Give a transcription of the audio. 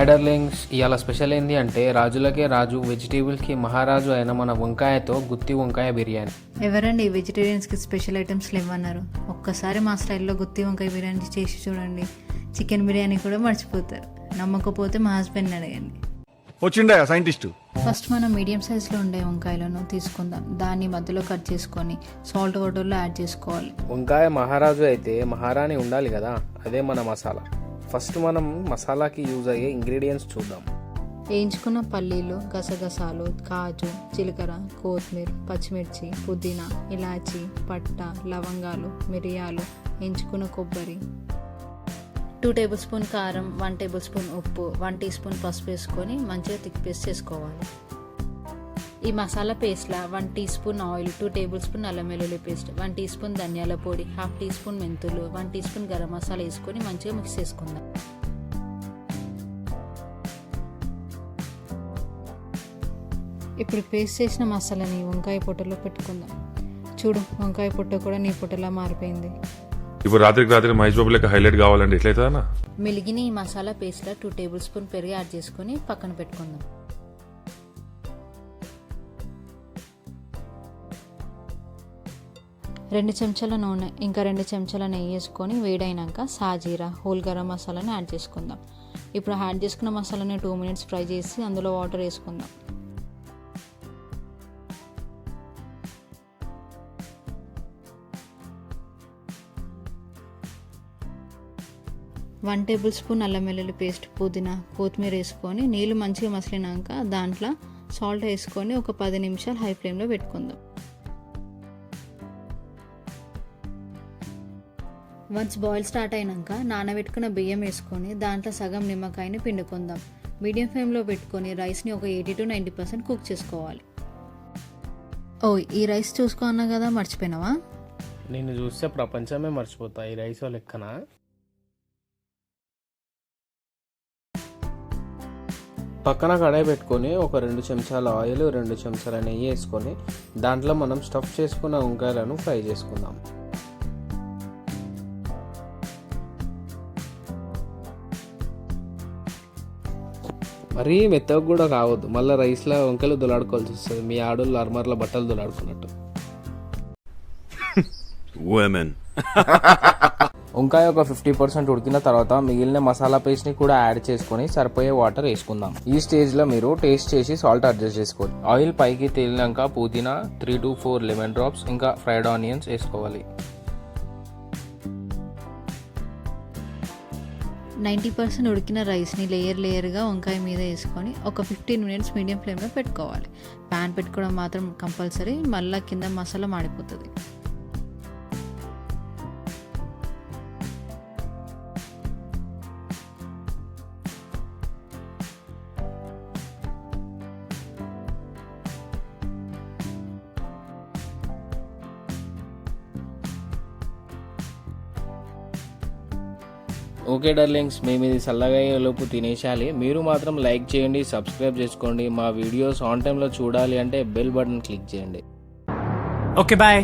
Hi darlings, ఇవాళ special ఏంటి అంటే రాజులకే రాజు వెజిటేబుల్స్కి మహారాజు అయిన మన వంకాయతో గుత్తి వంకాయ బిర్యానీ. ఎవరండి వెజిటేరియన్స్కి స్పెషల్ ఐటమ్స్ లేవన్నారు? ఒక్కసారి మా స్టైల్లో గుత్తి వంకాయ బిర్యానీ చేసి చూడండి. చికెన్ బిర్యానీ కూడా మర్చిపోతారు. నమ్మకపోతే మా హస్బెండ్ని అడగండి. వచ్చిండా సైంటిస్ట్. ఫస్ట్ మనం మీడియం సైజులో ఉండే వంకాయలను తీసుకుందాం. దాన్ని మధ్యలో కట్ చేసుకొని సాల్ట్ వాటర్లో యాడ్ చేసుకోవాలి. వంకాయ మహారాజు అయితే మహారాణి ఉండాలి కదా, అదే మన మసాలా. ఫస్ట్ మనం మసాలాకి యూజ్ అయ్యే ఇంగ్రీడియంట్స్ చూద్దాం. వేయించుకున్న పల్లీలు, గసగసాలు, కాజు, జీలకర్ర, కొత్తిమీర, పచ్చిమిర్చి, పుదీనా, ఇలాచీ, పట్ట, లవంగాలు, మిరియాలు, వేయించుకున్న కొబ్బరి, 2 టేబుల్ స్పూన్ కారం, 1 టేబుల్ స్పూన్ ఉప్పు, 1 టీ స్పూన్ పసుపు వేసుకొని మంచిగా థిక్ పేస్ట్ చేసుకోవాలి. ఈ మసాలా పేస్ట్లా 1 teaspoon oil, 2 tablespoon అల్లం వెల్లుల్లి పేస్ట్, 1 టీ స్పూన్ ధనియాల పొడి, 1/2 టీ స్పూన్ మెంతులు, 1 టీ స్పూన్ గరం మసాలా వేసుకొని మంచిగా మిక్స్ చేసుకుందాం. ఇప్పుడు పేస్ట్ చేసిన మసాలాని వంకాయ పొట్టలో పెట్టుకుందాం. చూడు, వంకాయ పొట్ట కూడా నీ పొట్టలా మారిపోయింది. ఇప్పుడు రాత్రికి మహేష్ బాబు లెక్క హైలైట్ కావాలంటే ఎట్లయితుందన్నా? మెలిగిన ఈ మసాలా పేస్ట్లో 2 టేబుల్ స్పూన్ పెరుగు యాడ్ చేసుకొని పక్కన పెట్టుకుందాం. రెండు చెంచాల నూనె ఇంకా 2 చెంచాల నెయ్యి వేసుకొని వేడైనాక సాజీరా, హోల్ గరం మసాలాని యాడ్ చేసుకుందాం. ఇప్పుడు యాడ్ చేసుకున్న మసాలాని 2 మినిట్స్ ఫ్రై చేసి అందులో వాటర్ వేసుకుందాం. వన్ టేబుల్ స్పూన్ అల్లం వెల్లుల్లి పేస్ట్, పుదీనా, కొత్తిమీర వేసుకొని నీళ్ళు మంచిగా మసిలినాక దాంట్లో సాల్ట్ వేసుకొని ఒక 10 నిమిషాలు హై ఫ్లేమ్లో పెట్టుకుందాం. వన్స్ బాయిల్ స్టార్ట్ అయినాక నానబెట్టుకున్న బియ్యం వేసుకొని దాంట్లో సగం నిమ్మకాయని పిండుకుందాం. మీడియం ఫ్లేమ్లో పెట్టుకొని రైస్ని ఒక 80 to 90% కుక్ చేసుకోవాలి. ఈ రైస్ చూసుకున్నా కదా, మర్చిపోయినావా? నిన్ను చూస్తే ప్రపంచమే మర్చిపోతా ఈ రైస్ లెక్కన. పక్కన కడాయి పెట్టుకొని ఒక 2 చెంచాల ఆయిల్, 2 చెంచాల నెయ్యి వేసుకొని దాంట్లో మనం స్టఫ్ చేసుకున్న వంకాయలను ఫ్రై చేసుకుందాం. మరీ మెత్తగా కూడా కావద్దు, మళ్ళీ రైస్లో వంకాయలు దులాడుకోవాల్సి వస్తుంది. మీ ఆడోళ్ళు అర్మర్ల బట్టలు దులాడుకున్నట్టు. వంకాయ ఒక 50% ఉడికిన తర్వాత మిగిలిన మసాలా పేస్ట్ని కూడా యాడ్ చేసుకొని సరిపోయే వాటర్ వేసుకుందాం. ఈ స్టేజ్లో మీరు టేస్ట్ చేసి సాల్ట్ అడ్జస్ట్ చేసుకోవాలి. ఆయిల్ పైకి తేలినాక పుదీనా, 3 to 4 లెమన్ డ్రాప్స్ ఇంకా ఫ్రైడ్ ఆనియన్స్ వేసుకోవాలి. 90% ఉడికిన రైస్ని లేయర్గా వంకాయ మీద వేసుకొని ఒక 15 మినిట్స్ మీడియం ఫ్లేమ్లో పెట్టుకోవాలి. ప్యాన్ పెట్టుకోవడం మాత్రం కంపల్సరీ, మళ్ళీ కింద మసాలా మాడిపోతుంది. ఓకే డార్లింగ్స్, మేము ఇది చల్లగయ్యేలోపు తినేసాలి. మీరు మాత్రం లైక్ చేయండి, సబ్స్క్రైబ్ చేసుకోండి. మా వీడియోస్ ఆన్ టైంలో చూడాలి అంటే బెల్ బటన్ క్లిక్ చేయండి. Okay, bye.